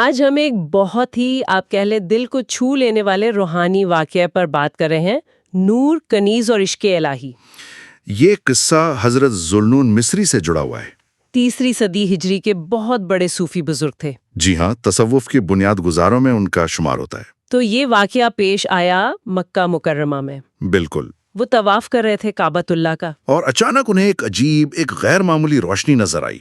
آج ہم ایک بہت ہی آپ کہہ لیں دل کو چھو لینے والے روحانی واقعے پر بات کر رہے ہیں، نور، کنیز اور عشق الہی۔ یہ قصہ حضرت ذوالنون مصری سے جڑا ہوا ہے۔ 3 صدی ہجری کے بہت بڑے صوفی بزرگ تھے۔ جی ہاں، تصوف کی بنیاد گزاروں میں ان کا شمار ہوتا ہے۔ تو یہ واقعہ پیش آیا مکہ مکرمہ میں۔ بالکل۔ وہ طواف کر رہے تھے کعبۃ اللہ کا، اور اچانک انہیں ایک عجیب، ایک غیر معمولی روشنی نظر آئی۔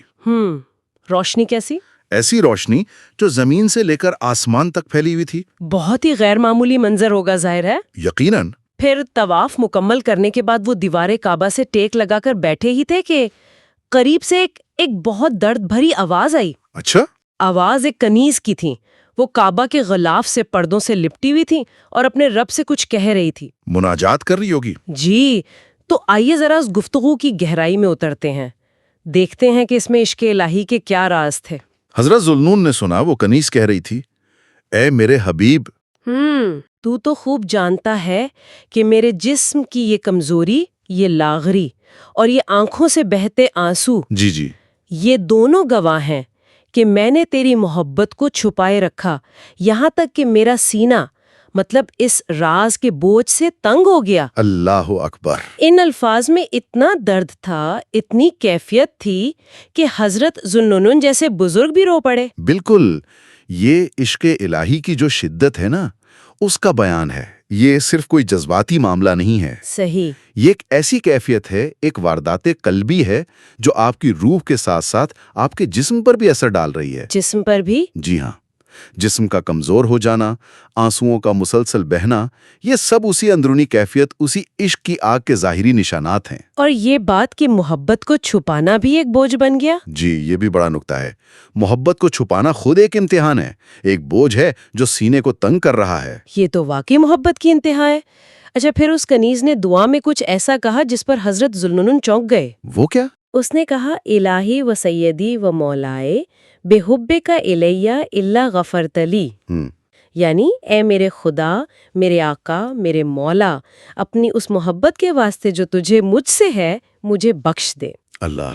روشنی کیسی؟ ایسی روشنی جو زمین سے لے کر آسمان تک پھیلی ہوئی تھی۔ بہت ہی غیر معمولی منظر ہوگا ظاہر ہے۔ یقیناً۔ پھر طواف مکمل کرنے کے بعد وہ دیوار کعبہ سے ٹیک لگا کر بیٹھے ہی تھے کہ قریب سے ایک بہت درد بھری آواز آئی۔ اچھا؟ آواز ایک کنیز کی تھی۔ وہ کعبہ کے غلاف سے پردوں سے لپٹی ہوئی تھی اور اپنے رب سے کچھ کہہ رہی تھی۔ مناجات کر رہی ہوگی۔ جی، تو آئیے ذرا اس گفتگو کی گہرائی میں اترتے ہیں، دیکھتے ہیں کہ اس میں عشق الہی کے کیا راز تھے۔ حضرت ذوالنون نے سنا وہ کنیز کہہ رہی تھی، اے میرے حبیب، تو خوب جانتا ہے کہ میرے جسم کی یہ کمزوری، یہ لاغری اور یہ آنکھوں سے بہتے آنسو، جی یہ دونوں گواہ ہیں کہ میں نے تیری محبت کو چھپائے رکھا، یہاں تک کہ میرا سینہ مطلب اس راز کے بوجھ سے تنگ ہو گیا۔ اللہ اکبر۔ ان الفاظ میں اتنا درد تھا، اتنی کیفیت تھی کہ حضرت ذوالنون جیسے بزرگ بھی رو پڑے۔ بالکل، یہ عشق الہی کی جو شدت ہے نا، اس کا بیان ہے۔ یہ صرف کوئی جذباتی معاملہ نہیں ہے۔ صحیح۔ یہ ایک ایسی کیفیت ہے، ایک واردات قلبی ہے جو آپ کی روح کے ساتھ ساتھ آپ کے جسم پر بھی اثر ڈال رہی ہے۔ جسم پر بھی؟ جی ہاں، جسم کا کمزور ہو جانا، آنسوؤں کا مسلسل بہنا، یہ سب اسی اندرونی کیفیت، اسی عشق کی آگ کے ظاہری نشانات ہیں۔ اور یہ بات کہ محبت کو چھپانا بھی ایک بوجھ بن گیا؟ جی، یہ بھی بڑا نکتہ ہے۔ محبت کو چھپانا خود ایک امتحان ہے، ایک بوجھ ہے جو سینے کو تنگ کر رہا ہے۔ یہ تو واقعی محبت کی انتہا ہے۔ اچھا، پھر اس کنیز نے دعا میں کچھ ایسا کہا جس پر حضرت ذوالنون چونک گئے۔ وہ کیا؟ اس نے کہا، الہی و سیدی و مولائے بے حبک الیہ الا غفرت لی، یعنی اے میرے خدا، میرے آقا، میرے مولا، اپنی اس محبت کے واسطے جو تجھے مجھ سے ہے، مجھے بخش دے۔ اللہ،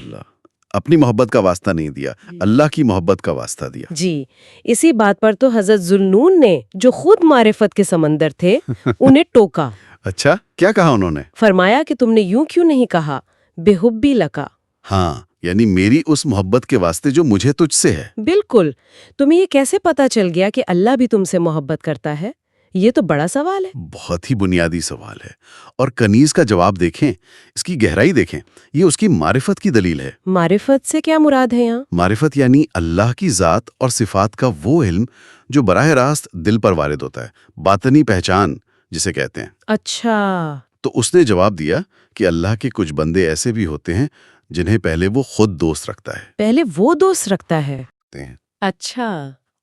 اپنی محبت کا واسطہ نہیں دیا، اللہ کی محبت کا واسطہ دیا۔ جی، اسی بات پر تو حضرت ذوالنون نے، جو خود معرفت کے سمندر تھے، انہیں ٹوکا۔ اچھا، کیا کہا انہوں نے؟ فرمایا کہ تم نے یوں کیوں نہیں کہا بے حبی لکا؟ ہاں، یعنی میری اس محبت کے واسطے جو مجھے تجھ سے ہے۔ بالکل۔ تمہیں یہ کیسے پتا چل گیا کہ اللہ بھی تم سے محبت کرتا ہے؟ یہ تو بڑا سوال ہے۔ بہت ہی بنیادی سوال ہے، اور کنیز کا جواب دیکھیں، اس کی گہرائی دیکھیں، یہ اس کی معرفت کی دلیل ہے۔ معرفت سے کیا مراد ہے یہاں؟ معرفت یعنی اللہ کی ذات اور صفات کا وہ علم جو براہ راست دل پر وارد ہوتا ہے، باطنی پہچان جسے کہتے ہیں۔ اچھا۔ تو اس نے جواب دیا کہ اللہ کے کچھ بندے ایسے بھی ہوتے ہیں جنہیں پہلے وہ خود دوست رکھتا ہے۔ پہلے وہ دوست رکھتا ہے؟ اچھا۔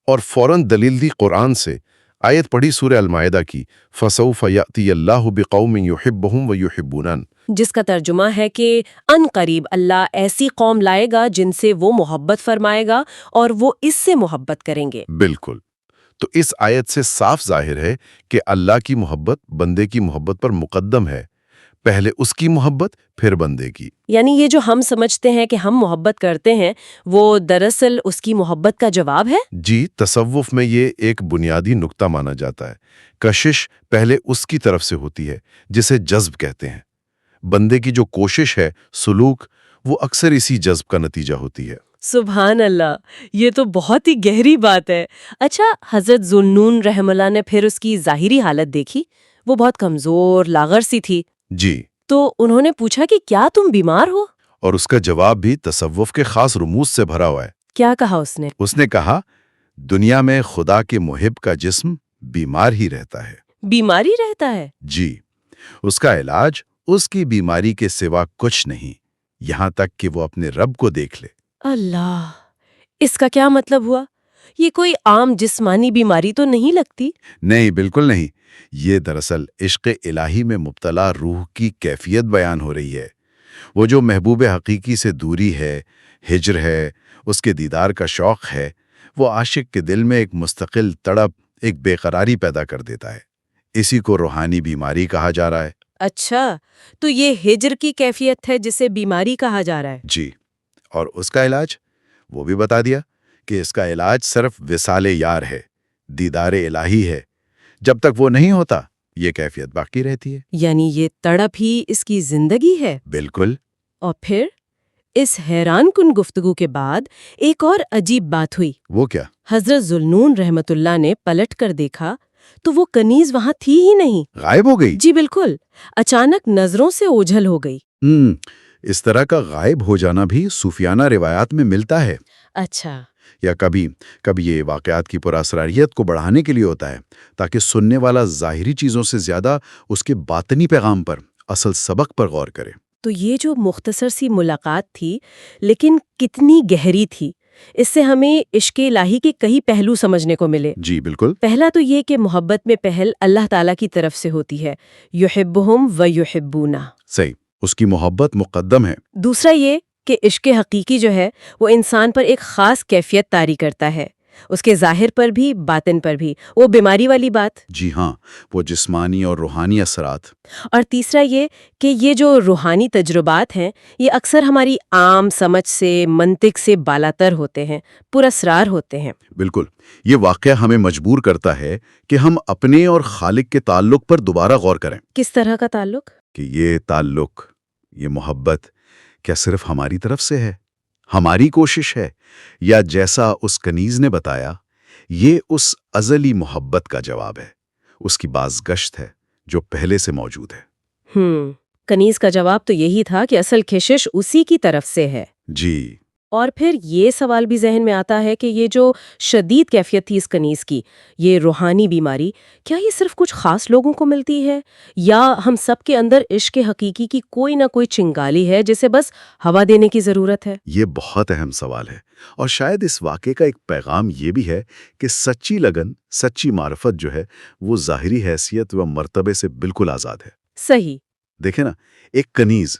اور فوراً دلیل دی قرآن سے، آیت پڑھی سورہ المائدہ کی، فَسَوْفَ يَأْتِيَ اللَّهُ بِقَوْمٍ يُحِبُّهُمْ وَيُحِبُّونَهُ، جس کا ترجمہ ہے کہ ان قریب اللہ ایسی قوم لائے گا جن سے وہ محبت فرمائے گا اور وہ اس سے محبت کریں گے۔ بالکل۔ تو اس آیت سے صاف ظاہر ہے کہ اللہ کی محبت بندے کی محبت پر مقدم ہے، پہلے اس کی محبت، پھر بندے کی۔ یعنی یہ جو ہم سمجھتے ہیں کہ ہم محبت کرتے ہیں، وہ دراصل اس کی محبت کا جواب ہے؟ جی، تصوف میں یہ ایک بنیادی نکتہ مانا جاتا ہے۔ کشش پہلے اس کی طرف سے ہوتی ہے جسے جذب کہتے ہیں۔ بندے کی جو کوشش ہے، سلوک، وہ اکثر اسی جذب کا نتیجہ ہوتی ہے۔ سبحان اللہ، یہ تو بہت ہی گہری بات ہے۔ اچھا، حضرت ذوالنون رحم اللہ نے پھر اس کی ظاہری حالت دیکھی، وہ بہت کمزور، لاغر سی تھی۔ جی۔ تو انہوں نے پوچھا کہ کیا تم بیمار ہو؟ اور اس کا جواب بھی تصوف کے خاص رموز سے بھرا ہوا ہے۔ کیا کہا اس نے؟ اس نے کہا، دنیا میں خدا کے محب کا جسم بیمار ہی رہتا ہے۔ بیماری رہتا ہے؟ جی، اس کا علاج اس کی بیماری کے سوا کچھ نہیں، یہاں تک کہ وہ اپنے رب کو دیکھ لے۔ اللہ، اس کا کیا مطلب ہوا؟ یہ کوئی عام جسمانی بیماری تو نہیں لگتی؟ نہیں، بالکل نہیں۔ یہ دراصل عشق الہی میں مبتلا روح کی کیفیت بیان ہو رہی ہے۔ وہ جو محبوب حقیقی سے دوری ہے، ہجر ہے، اس کے دیدار کا شوق ہے، وہ عاشق کے دل میں ایک مستقل تڑپ، ایک بے قراری پیدا کر دیتا ہے۔ اسی کو روحانی بیماری کہا جا رہا ہے۔ اچھا، تو یہ ہجر کی کیفیت ہے جسے بیماری کہا جا رہا ہے؟ جی، اور اس کا علاج وہ بھی بتا دیا کہ اس کا علاج صرف وصال یار ہے، دیدار الہی ہے۔ جب تک وہ نہیں ہوتا یہ کیفیت باقی رہتی ہے۔ یعنی یہ تڑپ ہی اس کی زندگی ہے۔ بالکل۔ اور پھر اس حیران کن گفتگو کے بعد ایک اور عجیب بات ہوئی۔ وہ کیا؟ حضرت ذوالنون رحمت اللہ نے پلٹ کر دیکھا تو وہ کنیز وہاں تھی ہی نہیں۔ غائب ہو گئی؟ جی بالکل، اچانک نظروں سے اوجھل ہو گئی۔ اس طرح کا غائب ہو جانا بھی صوفیانہ روایات میں ملتا ہے۔ اچھا۔ یا کبھی یہ واقعات کی پراسراریت کو بڑھانے کے لیے ہوتا ہے، تاکہ سننے والا ظاہری چیزوں سے زیادہ اس کے باطنی پیغام پر، اصل سبق پر غور کرے۔ تو یہ جو مختصر سی ملاقات تھی، لیکن کتنی گہری تھی۔ اس سے ہمیں عشق الہی کے کئی پہلو سمجھنے کو ملے۔ جی بالکل۔ پہلا تو یہ کہ محبت میں پہل اللہ تعالیٰ کی طرف سے ہوتی ہے، یحبہم و یحبونہ۔ صحیح، اس کی محبت مقدم ہے۔ دوسرا یہ کہ عشق حقیقی جو ہے وہ انسان پر ایک خاص کیفیت طاری کرتا ہے، اس کے ظاہر پر بھی باطن پر بھی، وہ بیماری والی بات۔ جی ہاں، وہ جسمانی اور روحانی اثرات۔ اور تیسرا یہ کہ یہ جو روحانی تجربات ہیں یہ اکثر ہماری عام سمجھ سے، منطق سے بالاتر ہوتے ہیں، پراسرار ہوتے ہیں۔ بالکل، یہ واقعہ ہمیں مجبور کرتا ہے کہ ہم اپنے اور خالق کے تعلق پر دوبارہ غور کریں۔ کس طرح کا تعلق؟ کہ یہ تعلق، یہ محبت کیا صرف ہماری طرف سے ہے، ہماری کوشش ہے، یا جیسا اس کنیز نے بتایا، یہ اس ازلی محبت کا جواب ہے، اس کی بازگشت ہے جو پہلے سے موجود ہے۔ کنیز کا جواب تو یہی تھا کہ اصل کشش اسی کی طرف سے ہے۔ جی۔ اور پھر یہ سوال بھی ذہن میں آتا ہے کہ یہ جو شدید کیفیت تھی اس کنیز کی، یہ روحانی بیماری، کیا یہ صرف کچھ خاص لوگوں کو ملتی ہے، یا ہم سب کے اندر عشق حقیقی کی کوئی نہ کوئی چنگالی ہے جسے بس ہوا دینے کی ضرورت ہے؟ یہ بہت اہم سوال ہے، اور شاید اس واقعے کا ایک پیغام یہ بھی ہے کہ سچی لگن، سچی معرفت جو ہے وہ ظاہری حیثیت و مرتبے سے بالکل آزاد ہے۔ صحیح۔ دیکھیں نا، ایک کنیز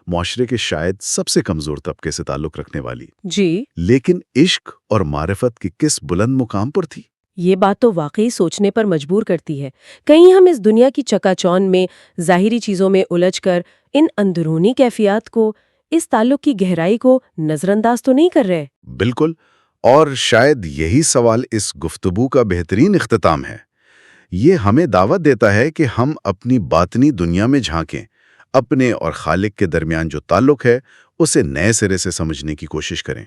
معاشرے کے شاید سب سے کمزور طبقے سے تعلق رکھنے والی، جی، لیکن عشق اور معرفت کی کس بلند مقام پر تھی۔ یہ بات تو واقعی سوچنے پر مجبور کرتی ہے۔ کہیں ہم اس دنیا کی چکا چوند میں، ظاہری چیزوں میں الجھ کر ان اندرونی کیفیات کو، اس تعلق کی گہرائی کو نظر انداز تو نہیں کر رہے؟ بالکل، اور شاید یہی سوال اس گفتگو کا بہترین اختتام ہے۔ یہ ہمیں دعوت دیتا ہے کہ ہم اپنی باطنی دنیا میں جھانکیں، اپنے اور خالق کے درمیان جو تعلق ہے اسے نئے سرے سے سمجھنے کی کوشش کریں۔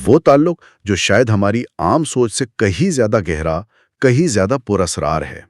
وہ تعلق جو شاید ہماری عام سوچ سے کہیں زیادہ گہرا، کہیں زیادہ پراسرار ہے۔